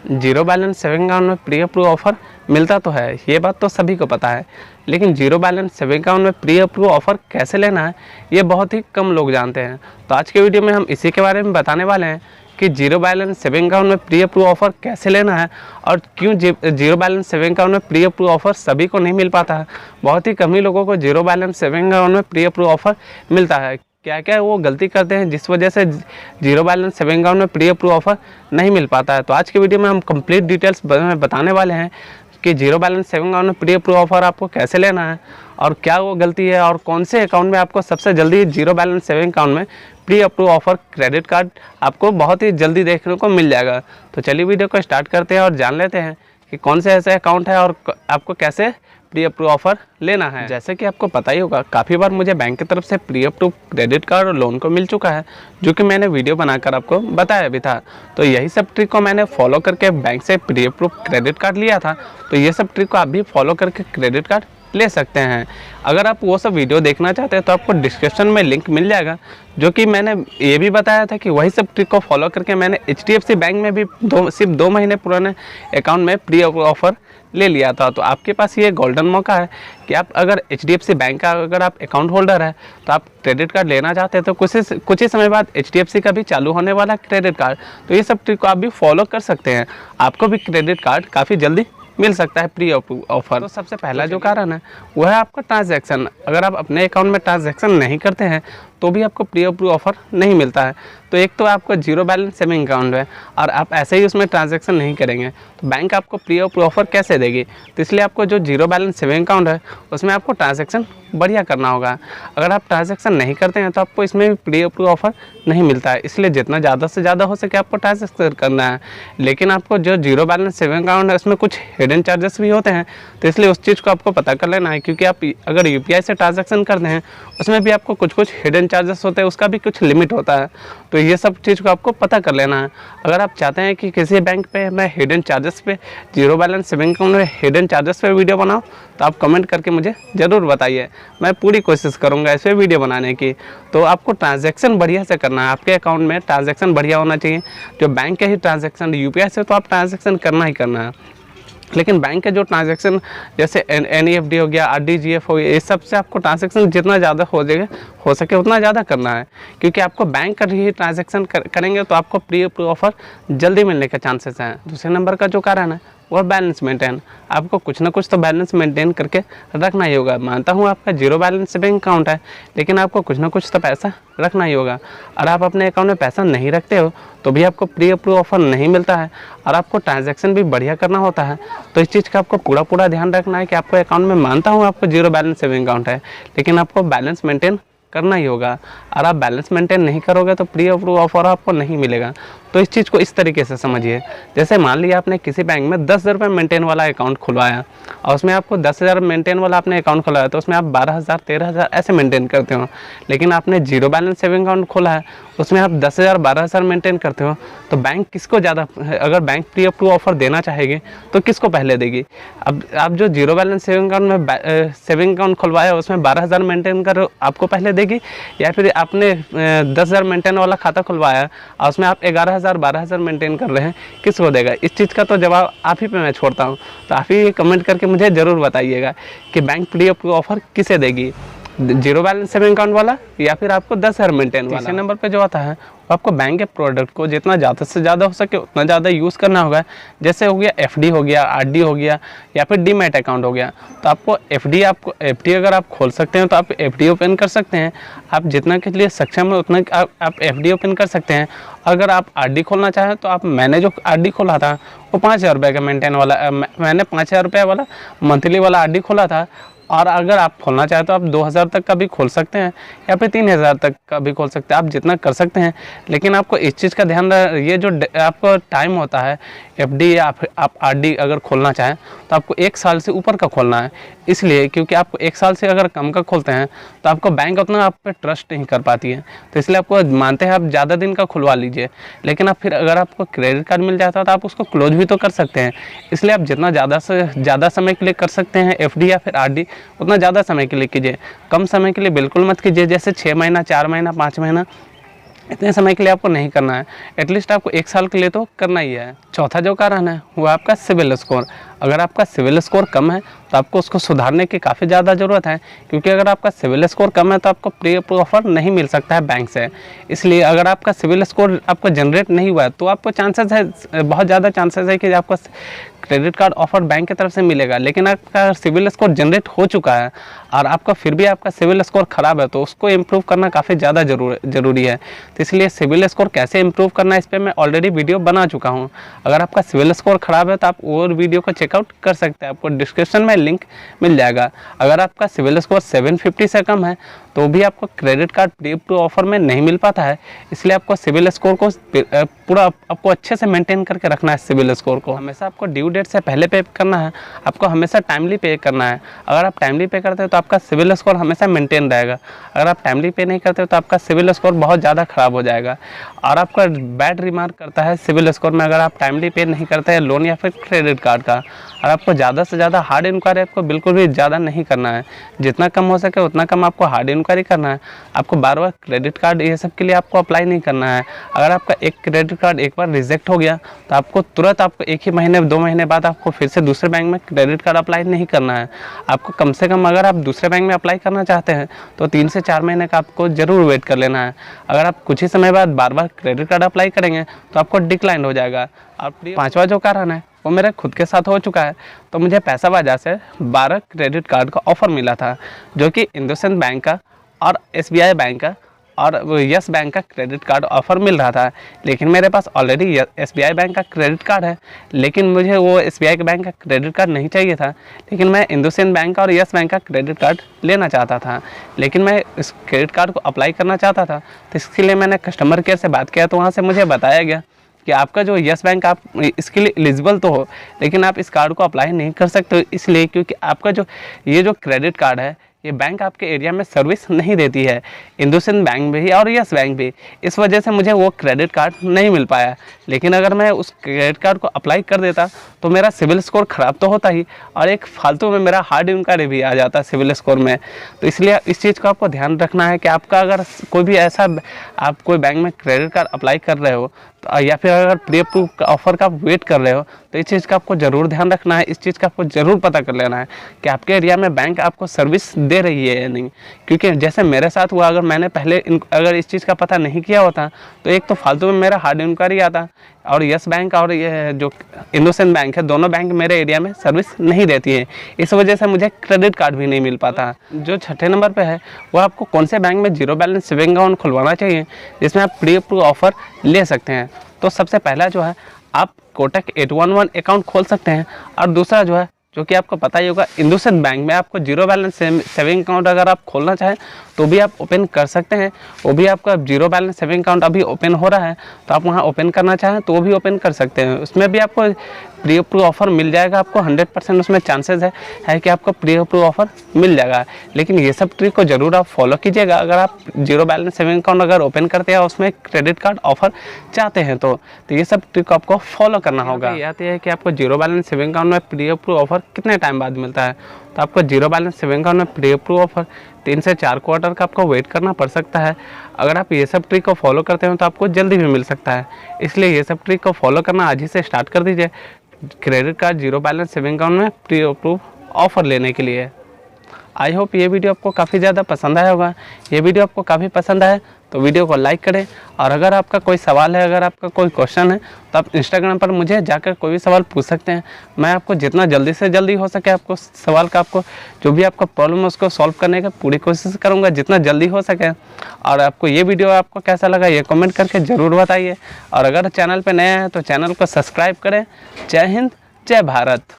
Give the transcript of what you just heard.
Zero balance saving account में pre approve offer मिलता तो है, ये बात तो सभी को पता है, लेकिन जीरो बैलेंस सेविंग अकाउंट में प्री अप्रूव ऑफर कैसे लेना है ये बहुत ही कम लोग जानते हैं। तो आज के वीडियो में हम इसी के बारे में बताने वाले हैं कि जीरो बैलेंस सेविंग अकाउंट में प्री अप्रूव ऑफर कैसे लेना है और क्यों जीरो बैलेंस सेविंग अकाउंट में प्री अप्रूव ऑफर सभी को नहीं मिल पाता है। बहुत ही कम ही लोगों को जीरो बैलेंस सेविंग अकाउंट में प्री अप्रूव ऑफर मिलता है। क्या क्या वो गलती करते हैं जिस वजह से जीरो बैलेंस सेविंग अकाउंट में प्री अप्रूव ऑफर नहीं मिल पाता है। तो आज के वीडियो में हम कंप्लीट डिटेल्स बताने वाले हैं कि जीरो बैलेंस सेविंग अकाउंट में प्री अप्रूव ऑफर आपको कैसे लेना है और क्या वो गलती है और कौन से अकाउंट में आपको सबसे जल्दी जीरो बैलेंस सेविंग अकाउंट में pre approve offer credit card आपको बहुत ही जल्दी देखने को मिल जाएगा। तो चलिए वीडियो को स्टार्ट करते हैं और जान लेते हैं कि कौन से ऐसे अकाउंट है और आपको कैसे प्री अप्रूव ऑफर लेना है। जैसे कि आपको पता ही होगा, काफ़ी बार मुझे बैंक की तरफ से प्री अप्रूव क्रेडिट कार्ड और लोन को मिल चुका है, जो कि मैंने वीडियो बनाकर आपको बताया भी था। तो यही सब ट्रिक को मैंने फॉलो करके बैंक से प्री अप्रूव क्रेडिट कार्ड लिया था। तो ये सब ट्रिक को आप भी फॉलो करके क्रेडिट कार्ड ले सकते हैं। अगर आप वो सब वीडियो देखना चाहते हैं तो आपको डिस्क्रिप्शन में लिंक मिल जाएगा, जो कि मैंने ये भी बताया था कि वही सब ट्रिक को फॉलो करके मैंने HDFC बैंक में भी सिर्फ 2 महीने पुराने अकाउंट में प्री ऑफर ले लिया था। तो आपके पास ये गोल्डन मौका है कि आप अगर HDFC बैंक का अगर आप अकाउंट होल्डर है तो आप क्रेडिट कार्ड लेना चाहते हैं तो कुछ ही समय बाद HDFC का भी चालू होने वाला क्रेडिट कार्ड। तो ये सब ट्रिक को आप भी फॉलो कर सकते हैं, आपको भी क्रेडिट कार्ड काफ़ी जल्दी मिल सकता है प्री ऑफर। तो सबसे पहला जो कारण है वो है आपका ट्रांजैक्शन। अगर आप अपने अकाउंट में ट्रांजैक्शन नहीं करते हैं तो भी आपको प्री अप्रूव ऑफर नहीं मिलता है। तो एक तो आपका जीरो बैलेंस सेविंग अकाउंट है और आप ऐसे ही उसमें ट्रांजैक्शन नहीं करेंगे तो बैंक आपको प्री अप्रूव ऑफर कैसे देगी। तो इसलिए आपको जो जीरो बैलेंस सेविंग अकाउंट है उसमें आपको ट्रांजैक्शन बढ़िया करना होगा। अगर आप ट्रांजैक्शन नहीं करते हैं तो आपको इसमें भी प्री अप्रूव ऑफर नहीं मिलता है। इसलिए जितना ज़्यादा से ज़्यादा हो सके आपको ट्रांजैक्शन करना है। लेकिन आपको जो जीरो बैलेंस सेविंग अकाउंट है उसमें कुछ हिडन चार्जेस भी होते हैं, तो इसलिए उस चीज़ को आपको पता कर लेना है, क्योंकि आप अगर UPI से ट्रांजैक्शन करते हैं उसमें भी आपको कुछ हिडन चार्जेस होते हैं, उसका भी कुछ लिमिट होता है। तो ये सब चीज़ को आपको पता कर लेना है। अगर आप चाहते हैं कि किसी बैंक पे मैं हिडन चार्जेस पे जीरो बैलेंस सेविंग अकाउंट में हिडन चार्जेस पे वीडियो बनाऊं तो आप कमेंट करके मुझे ज़रूर बताइए, मैं पूरी कोशिश करूंगा इस पर वीडियो बनाने की। तो आपको ट्रांजैक्शन बढ़िया से करना है, आपके अकाउंट में ट्रांजैक्शन बढ़िया होना चाहिए। जो बैंक के ही ट्रांजैक्शन UPI से तो आप ट्रांजैक्शन करना ही करना है, लेकिन बैंक के जो ट्रांजैक्शन जैसे NEFT हो गया, RDGF हो गया, इस सब से आपको ट्रांजैक्शन जितना ज़्यादा हो सके उतना ज़्यादा करना है, क्योंकि आपको बैंक का ही ट्रांजैक्शन करेंगे तो आपको प्री अप्रूव ऑफर जल्दी मिलने के चांसेस हैं। दूसरे नंबर का जो कारण है वो बैलेंस मेंटेन। आपको कुछ ना कुछ तो बैलेंस मेंटेन करके रखना ही होगा। मानता हूँ आपका जीरो बैलेंस सेविंग अकाउंट है, लेकिन आपको कुछ ना कुछ तो पैसा रखना ही होगा। और आप अपने अकाउंट में पैसा नहीं रखते हो तो भी आपको प्री अप्रूव ऑफर नहीं मिलता है और आपको ट्रांजैक्शन भी बढ़िया करना होता है। तो इस चीज़ का आपको पूरा ध्यान रखना है कि आपको अकाउंट में, मानता हूँ आपको जीरो बैलेंस सेविंग अकाउंट है, लेकिन आपको बैलेंस मेंटेन करना ही होगा। और आप बैलेंस मेंटेन नहीं करोगे तो प्री अप्रूव ऑफर आपको नहीं मिलेगा। तो इस चीज़ को इस तरीके से समझिए, जैसे मान लिया आपने किसी बैंक में 10,000 रुपये मेंटेन वाला अकाउंट खुलवाया और उसमें आपको 10,000 मेंटेन वाला आपने अकाउंट खुलवाया, तो उसमें आप 12,000 13,000 ऐसे मेंटेन करते हो। लेकिन आपने जीरो बैलेंस सेविंग अकाउंट खोला है उसमें आप 10,000 12,000 मेंटेन करते हो, तो बैंक किसको ज़्यादा, अगर बैंक प्री अप्रूव ऑफर देना चाहेगी तो किसको पहले देगी। अब आप जो जीरो बैलेंस सेविंग अकाउंट में सेविंग अकाउंट खुलवाया उसमें 12,000 मेंटेन कर आपको पहले देगी, या फिर आपने 10,000 मेंटेन वाला खाता खुलवाया और उसमें आप 11,000 12,000 मेंटेन कर रहे हैं, किसको देगा। इस चीज़ का तो जवाब आप ही पे मैं छोड़ता हूँ। तो आप ही कमेंट करके मुझे ज़रूर बताइएगा कि बैंक प्री अप्रूव ऑफर किसे देगी, जीरो बैलेंस सेविंग अकाउंट वाला या फिर आपको 10,000 मेंटेन वाला। तीसरे नंबर पे जो आता है आपको बैंक के प्रोडक्ट को जितना ज़्यादा से ज़्यादा हो सके उतना ज़्यादा यूज़ करना होगा। जैसे हो गया FD हो गया, RD हो गया या फिर डीमैट अकाउंट हो गया। तो आपको FD अगर आप खोल सकते हैं तो आप FD ओपन कर सकते हैं। आप जितना के लिए सक्षम है उतना आप FD ओपन कर सकते हैं। अगर आप RD खोलना चाहें तो मैंने जो RD खोला था वो 5,000 रुपये का मेंटेन वाला, मैंने 5,000 रुपये वाला मंथली वाला RD खोला था। और अगर आप खोलना चाहें तो आप 2,000 तक का भी खोल सकते हैं या फिर 3,000 तक का भी खोल सकते हैं, आप जितना कर सकते हैं। लेकिन आपको इस चीज़ का ध्यान ये जो आपको टाइम होता है FD या फिर आप RD अगर खोलना चाहें तो आपको 1 साल से ऊपर का खोलना है। इसलिए क्योंकि आपको 1 साल से अगर कम का खोलते हैं तो आपको बैंक उतना आप पे ट्रस्ट नहीं कर पाती है। तो इसलिए आपको मानते हैं आप ज़्यादा दिन का खुलवा लीजिए, लेकिन आप फिर अगर आपको क्रेडिट कार्ड मिल जाता है तो आप उसको क्लोज भी तो कर सकते हैं। इसलिए आप जितना ज़्यादा से ज़्यादा समय के लिए कर सकते हैं FD या फिर RD उतना ज़्यादा समय के लिए कीजिए, कम समय के लिए बिल्कुल मत कीजिए। जैसे 6 महीना, 4 महीना, 5 महीना इतने समय के लिए आपको नहीं करना है, एटलीस्ट आपको 1 साल के लिए तो करना ही है। चौथा जो कारण है वो आपका सिविल स्कोर। अगर आपका सिविल स्कोर कम है तो आपको उसको सुधारने की काफ़ी ज़्यादा ज़रूरत है, क्योंकि अगर आपका सिविल स्कोर कम है तो आपको प्री अप्रूव ऑफर नहीं मिल सकता है बैंक से। इसलिए अगर आपका सिविल स्कोर आपको जनरेट नहीं हुआ है तो आपको चांसेस है, बहुत ज़्यादा चांसेस है कि आपको क्रेडिट कार्ड ऑफर बैंक की तरफ से मिलेगा। लेकिन आपका सिविल स्कोर जनरेट हो चुका है और आपका फिर भी आपका सिविल स्कोर ख़राब है तो उसको इम्प्रूव करना काफ़ी ज़्यादा ज़रूरी है। तो इसलिए सिविल स्कोर कैसे इम्प्रूव करना है इस पर मैं ऑलरेडी वीडियो बना चुका हूँ। अगर आपका सिविल स्कोर ख़राब है तो आप वो वीडियो को चेकआउट कर सकते हैं, आपको डिस्क्रिप्शन में लिंक मिल जाएगा। अगर आपका सिविल स्कोर 750 से कम है तो भी आपको credit card pre approve offer में नहीं मिल पाता है। इसलिए आपको सिविल स्कोर को पूरा आपको अच्छे से मेंटेन करके रखना है। सिविल स्कोर को हमेशा आपको ड्यू डेट से पहले पे करना है, आपको हमेशा टाइमली पे करना है। अगर आप टाइमली पे करते हो तो आपका सिविल स्कोर हमेशा मेंटेन रहेगा। अगर आप टाइमली पे नहीं करते हो तो आपका सिविल स्कोर बहुत ज़्यादा ख़राब हो जाएगा और आपका बैड रिमार्क करता है सिविल स्कोर में अगर आप टाइमली पे नहीं करते हैं लोन या फिर क्रेडिट कार्ड का। और आपको ज़्यादा से ज़्यादा हार्ड इंक्वायरी आपको बिल्कुल भी ज़्यादा नहीं करना है, जितना कम हो सके उतना कम आपको हार्ड इंक्वायरी करना है। आपको बार बार क्रेडिट कार्ड ये सब के लिए आपको अप्लाई नहीं करना है। अगर आपका एक क्रेडिट कार्ड एक बार रिजेक्ट हो गया तो आपको तुरंत आपको 1 ही महीने 2 महीने बाद आपको फिर से दूसरे बैंक में क्रेडिट कार्ड अप्लाई नहीं करना है। आपको कम से कम अगर आप दूसरे बैंक में अप्लाई करना चाहते हैं तो 3 से 4 महीने का आपको ज़रूर वेट कर लेना है। अगर आप कुछ ही समय बाद बार बार क्रेडिट कार्ड अप्लाई करेंगे तो आपको डिक्लाइन हो जाएगा। और 5वां जो कारण है वो मेरे खुद के साथ हो चुका है। तो मुझे पैसा बाजार से 12 क्रेडिट कार्ड का ऑफ़र मिला था, जो कि इंडसइंड बैंक का और SBI बैंक का और यस बैंक का क्रेडिट कार्ड ऑफ़र मिल रहा था। लेकिन मेरे पास ऑलरेडी SBI बैंक का क्रेडिट कार्ड है, लेकिन मुझे वो SBI बैंक का क्रेडिट कार्ड नहीं चाहिए था। लेकिन मैं इंडसइंड बैंक का और यस बैंक का क्रेडिट कार्ड लेना चाहता था, लेकिन मैं इस क्रेडिट कार्ड को अप्लाई करना चाहता था। तो इसके लिए मैंने कस्टमर केयर से बात किया तो वहाँ से मुझे बताया गया कि आपका जो यस बैंक आप इसके लिए एलिजिबल तो हो, लेकिन आप इस कार्ड को अप्लाई नहीं कर सकते इसलिए क्योंकि आपका जो ये जो क्रेडिट कार्ड है ये बैंक आपके एरिया में सर्विस नहीं देती है, इंडसइंड बैंक भी और यस बैंक भी। इस वजह से मुझे वो क्रेडिट कार्ड नहीं मिल पाया। लेकिन अगर मैं उस क्रेडिट कार्ड को अप्लाई कर देता तो मेरा सिविल स्कोर ख़राब तो होता ही और एक फालतू में मेरा हार्ड इंक्वायरी भी आ जाता सिविल स्कोर में। तो इसलिए इस चीज़ को आपको ध्यान रखना है कि आपका अगर कोई भी ऐसा आप कोई बैंक में क्रेडिट कार्ड अप्लाई कर रहे हो तो या फिर अगर प्री अप्रूव ऑफर का वेट कर रहे हो तो इस चीज़ का आपको ज़रूर ध्यान रखना है। इस चीज़ का आपको ज़रूर पता कर लेना है कि आपके एरिया में बैंक आपको सर्विस दे रही है या नहीं। क्योंकि जैसे मेरे साथ हुआ, अगर मैंने पहले अगर इस चीज़ का पता नहीं किया होता तो एक तो फालतू में मेरा हार्ड इंक्वायरी आता और यस बैंक और ये जो इंडसइंड बैंक है दोनों बैंक मेरे एरिया में सर्विस नहीं देती है। इस वजह से मुझे क्रेडिट कार्ड भी नहीं मिल पाता। जो 6ठे नंबर पे है वो आपको कौन से बैंक में जीरो बैलेंस सेविंग अकाउंट खुलवाना चाहिए जिसमें आप प्री अप्रूव ऑफर ले सकते हैं। तो सबसे पहला जो है आप कोटक 811 अकाउंट खोल सकते हैं और दूसरा जो है जो कि आपको पता ही होगा इंडसइंड बैंक में आपको जीरो बैलेंस सेविंग अकाउंट अगर आप खोलना चाहें तो भी आप ओपन कर सकते हैं। वो भी आपका जीरो बैलेंस सेविंग अकाउंट अभी ओपन हो रहा है तो आप वहां ओपन करना चाहें तो वो भी ओपन कर सकते हैं। उसमें भी आपको प्री अप्रूव ऑफर मिल जाएगा। आपको 100% उसमें चांसेस है कि आपको प्री अप्रूव ऑफर मिल जाएगा। लेकिन ये सब ट्रिक को ज़रूर आप फॉलो कीजिएगा अगर आप जीरो बैलेंस सेविंग अकाउंट अगर ओपन करते हैं और उसमें क्रेडिट कार्ड ऑफर चाहते हैं तो ये सब ट्रिक आपको फॉलो करना होगा। ये आती है कि आपको जीरो बैलेंस सेविंग अकाउंट में प्री अप्रूव ऑफर कितने टाइम बाद मिलता है। तो आपको जीरो बैलेंस सेविंग अकाउंट में प्री अप्रूव ऑफर 3 से 4 क्वार्टर का आपको वेट करना पड़ सकता है। अगर आप ये सब ट्रिक को फॉलो करते हो तो आपको जल्दी भी मिल सकता है। इसलिए ये सब ट्रिक को फॉलो करना आज ही से स्टार्ट कर दीजिए credit card zero balance saving account में प्री अप्रूव ऑफर लेने के लिए। आई होप ये वीडियो आपको काफ़ी ज़्यादा पसंद आया होगा। ये वीडियो आपको काफ़ी पसंद आए तो वीडियो को लाइक करें और अगर आपका कोई सवाल है, अगर आपका कोई क्वेश्चन है तो आप इंस्टाग्राम पर मुझे जाकर कोई भी सवाल पूछ सकते हैं। मैं आपको जितना जल्दी से जल्दी हो सके आपको सवाल का आपको जो भी आपका प्रॉब्लम है उसको सॉल्व करने का पूरी कोशिश करूँगा जितना जल्दी हो सके। और आपको ये वीडियो आपको कैसा लगा ये कमेंट करके ज़रूर बताइए और अगर चैनल पर नए हैं तो चैनल को सब्सक्राइब करें। जय हिंद, जय भारत।